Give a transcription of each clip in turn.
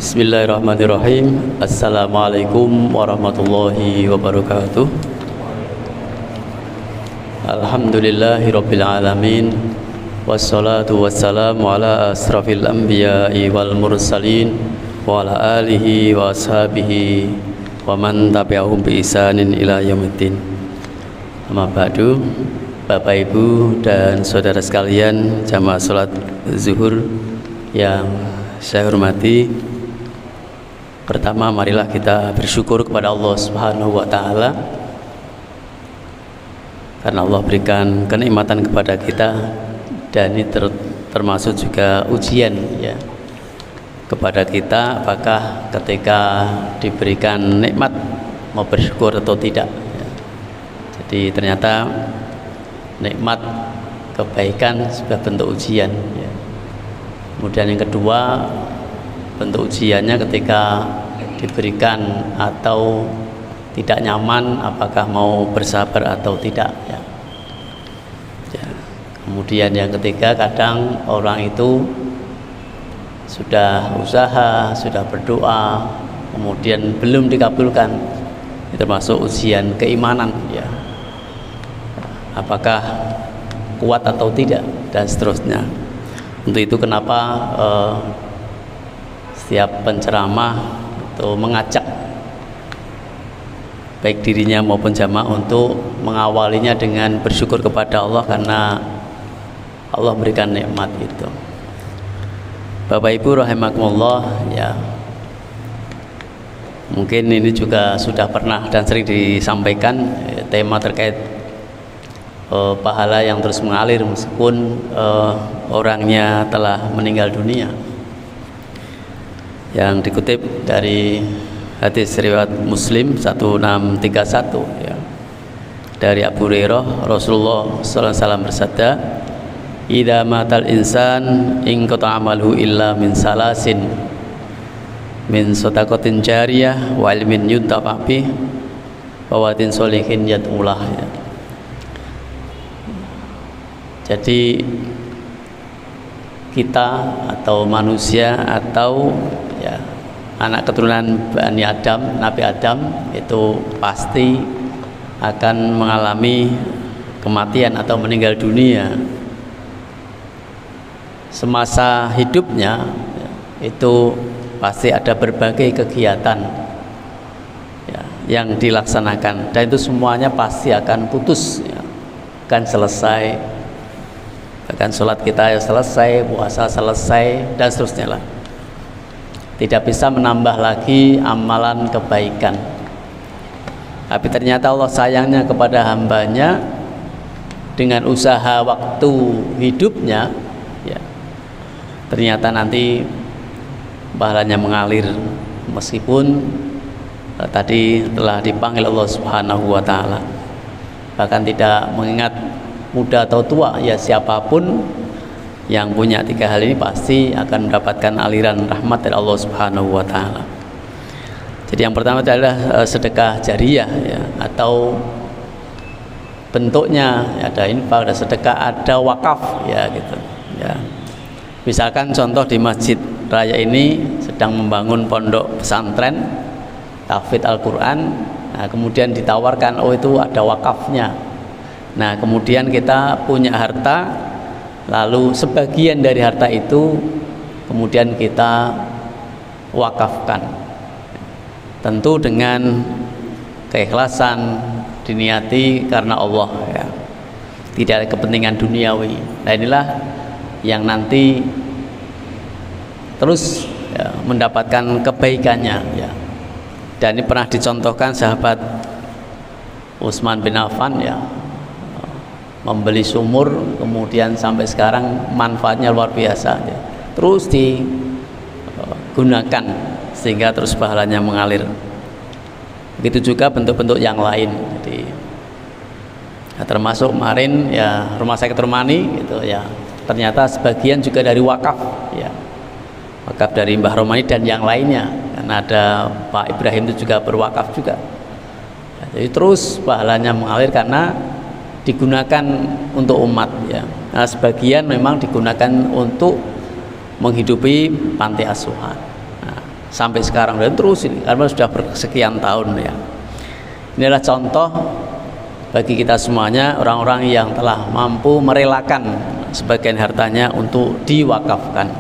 Bismillahirrahmanirrahim. Assalamualaikum warahmatullahi wabarakatuh. Alhamdulillahirabbil alamin. Wassalatu wassalamu ala asrafil anbiya'i wal mursalin wa ala alihi wa ashabihi wa man tabi'ahum bi ihsanin ila yaumiddin. Amma ba'du. Bapak Ibu dan saudara sekalian jamaah salat zuhur yang saya hormati, pertama marilah kita bersyukur kepada Allah Subhanahu wa taala karena Allah berikan kenikmatan kepada kita, dan ini termasuk juga ujian ya kepada kita, apakah ketika diberikan nikmat mau bersyukur atau tidak ya. Jadi ternyata nikmat kebaikan sebuah bentuk ujian ya. Kemudian yang kedua, bentuk ujiannya ketika diberikan atau tidak nyaman, apakah mau bersabar atau tidak ya. Kemudian yang ketiga, kadang orang itu sudah usaha, sudah berdoa, kemudian belum dikabulkan, itu termasuk ujian keimanan ya, apakah kuat atau tidak, dan seterusnya. Untuk itu kenapa setiap penceramah itu mengajak baik dirinya maupun jamaah untuk mengawalinya dengan bersyukur kepada Allah karena Allah berikan nikmat itu. Bapak Ibu rahimakumullah ya, mungkin ini juga sudah pernah dan sering disampaikan tema terkait pahala yang terus mengalir meskipun orangnya telah meninggal dunia, yang dikutip dari hadis riwayat Muslim 1631 ya, dari Abu Hurairah, Rasulullah sallallahu alaihi wasallam bersabda, "Idza matal insan in qata amaluhu illa min salasin, min shadaqatin jariyah wa ilmin yuntafa bih wa waladin sholihin yad'ulah." Ya. Jadi kita atau manusia atau ya anak keturunan Bani Adam, Nabi Adam itu pasti akan mengalami kematian atau meninggal dunia. Semasa hidupnya ya, itu pasti ada berbagai kegiatan ya, yang dilaksanakan, dan itu semuanya pasti akan putus ya, akan selesai. Bahkan sholat kita selesai, puasa selesai, dan seterusnya lah. Tidak bisa menambah lagi amalan kebaikan. Tapi ternyata Allah sayangnya kepada hambanya, dengan usaha waktu hidupnya ya, ternyata nanti pahalanya mengalir meskipun tadi telah dipanggil Allah Subhanahu wa taala. Bahkan tidak mengingat muda atau tua ya, siapapun yang punya tiga hal ini pasti akan mendapatkan aliran rahmat dari Allah Subhanahu wa taala. Jadi yang pertama adalah sedekah jariyah ya, atau bentuknya ada infak, ada sedekah, ada wakaf ya gitu ya. Misalkan contoh di Masjid Raya ini sedang membangun pondok pesantren tahfidz Al-Qur'an, nah, kemudian ditawarkan oh itu ada wakafnya. Nah kemudian kita punya harta, lalu sebagian dari harta itu kemudian kita wakafkan, tentu dengan keikhlasan, diniati karena Allah ya, tidak ada kepentingan duniawi. Nah inilah yang nanti terus ya, mendapatkan kebaikannya ya. Dan ini pernah dicontohkan sahabat Utsman bin Affan ya, membeli sumur, kemudian sampai sekarang manfaatnya luar biasa ya. Terus digunakan sehingga terus pahalanya mengalir. Begitu juga bentuk-bentuk yang lain. Jadi ya, termasuk kemarin ya Rumah Sakit Romani gitu ya, ternyata sebagian juga dari wakaf ya, wakaf dari Mbah Romani dan yang lainnya, karena ada Pak Ibrahim itu juga berwakaf juga ya, jadi terus pahalanya mengalir karena digunakan untuk umat ya. Nah, sebagian memang digunakan untuk menghidupi panti asuhan. Nah, sampai sekarang dan terus ini karena sudah bersekian tahun ya. Inilah contoh bagi kita semuanya orang-orang yang telah mampu merelakan sebagian hartanya untuk diwakafkan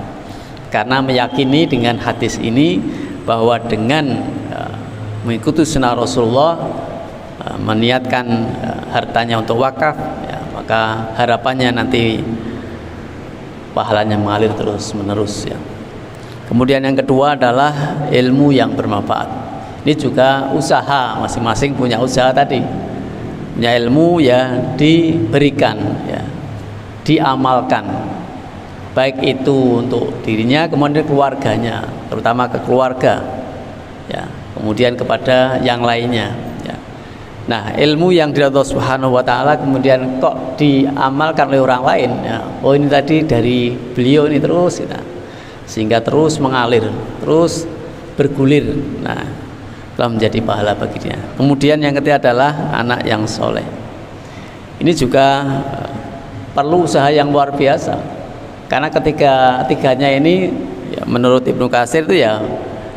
karena meyakini dengan hadis ini bahwa dengan mengikuti sunnah Rasulullah, meniatkan hartanya untuk wakaf ya, maka harapannya nanti pahalanya mengalir terus menerus ya. Kemudian yang kedua adalah ilmu yang bermanfaat. Ini juga usaha, masing-masing punya usaha tadi, punya ilmu ya diberikan ya, diamalkan, baik itu untuk dirinya kemudian keluarganya, terutama ke keluarga ya, kemudian kepada yang lainnya ya. Nah, ilmu yang dari Allah Subhanahu wa taala kemudian kok diamalkan oleh orang lain ya. Oh, ini tadi dari beliau ini terus gitu. Sehingga terus mengalir, terus bergulir. Nah, telah menjadi pahala bagi dia. Kemudian yang ketiga adalah anak yang soleh. Ini juga perlu usaha yang luar biasa. Karena tiganya ini ya, menurut Ibnu Katsir itu ya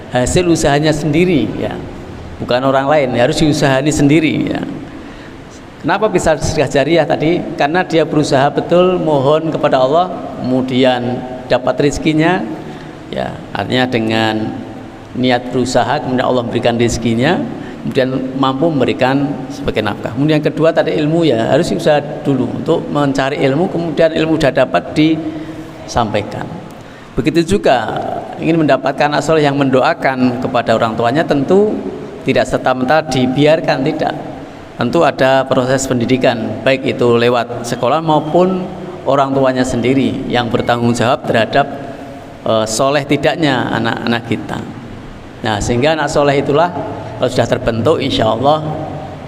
hasil usahanya sendiri ya, bukan orang lain, harus diusahani sendiri ya. Kenapa bisa sedekah jariyah tadi? Karena dia berusaha betul mohon kepada Allah, kemudian dapat rezekinya ya, artinya dengan niat berusaha kemudian Allah memberikan rezekinya, kemudian mampu memberikan sebagai nafkah. Kemudian yang kedua tadi ilmu ya, harus usaha dulu untuk mencari ilmu, kemudian ilmu sudah dapat disampaikan. Begitu juga ingin mendapatkan asal yang mendoakan kepada orang tuanya, tentu tidak serta-merta dibiarkan, tidak. Tentu ada proses pendidikan, baik itu lewat sekolah maupun orang tuanya sendiri yang bertanggung jawab terhadap soleh tidaknya anak-anak kita. Nah, sehingga anak soleh itulah kalau sudah terbentuk, insya Allah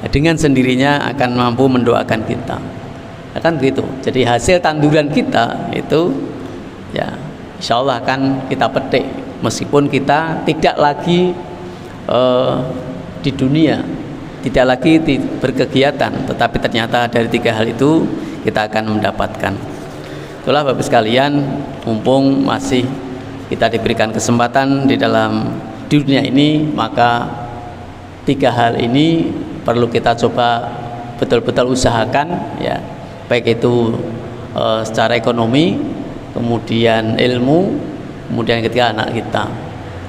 dengan sendirinya akan mampu mendoakan kita. Akan begitu. Jadi hasil tanduran kita itu ya insya Allah akan kita petik meskipun kita tidak lagi di dunia, tidak lagi berkegiatan, tetapi ternyata dari tiga hal itu kita akan mendapatkan. Itulah Bapak sekalian, mumpung masih kita diberikan kesempatan di dalam dunia ini, maka tiga hal ini perlu kita coba betul-betul usahakan ya, baik itu secara ekonomi, kemudian ilmu, kemudian ketiga anak kita.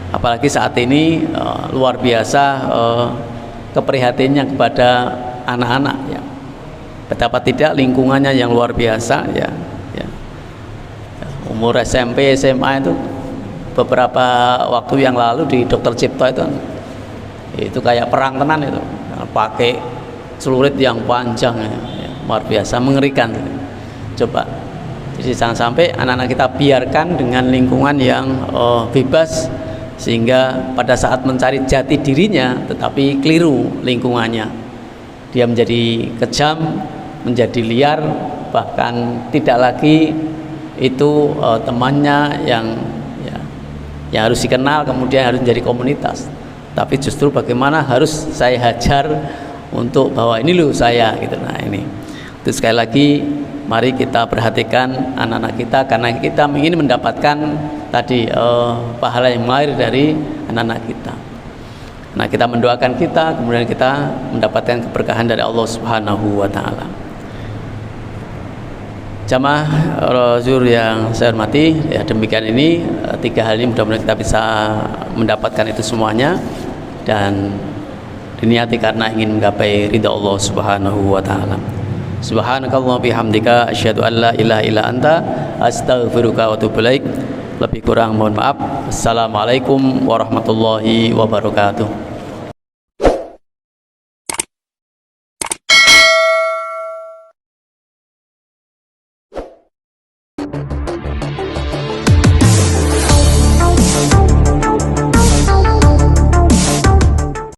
Apalagi saat ini luar biasa keprihatinnya kepada anak-anak ya. Betapa tidak lingkungannya yang luar biasa ya. Umur SMP, SMA itu beberapa waktu yang lalu di Dr. Cipto itu kayak perang tenan itu, pakai celurit yang panjang ya, luar biasa mengerikan. Coba, jadi jangan sampai anak-anak kita biarkan dengan lingkungan yang bebas, sehingga pada saat mencari jati dirinya tetapi keliru lingkungannya, dia menjadi kejam, menjadi liar, bahkan tidak lagi itu temannya yang harus dikenal, kemudian harus menjadi komunitas, tapi justru bagaimana harus saya hajar untuk bahwa ini loh saya gitu. Nah ini itu sekali lagi mari kita perhatikan anak-anak kita, karena kita ingin mendapatkan tadi pahala yang mengalir dari anak-anak kita. Nah kita mendoakan kita, kemudian kita mendapatkan keberkahan dari Allah Subhanahu wa taala. Jamaah zuhur yang saya hormati, ya demikian ini tiga hal ini mudah-mudahan kita bisa mendapatkan itu semuanya dan diniati karena ingin menggapai ridha Allah Subhanahu wa taala. Subhanakallah bihamdika asyhadu an la ilaha illa anta astaghfiruka wa atubu ilaik. Lebih kurang mohon maaf. Assalamualaikum warahmatullahi wabarakatuh.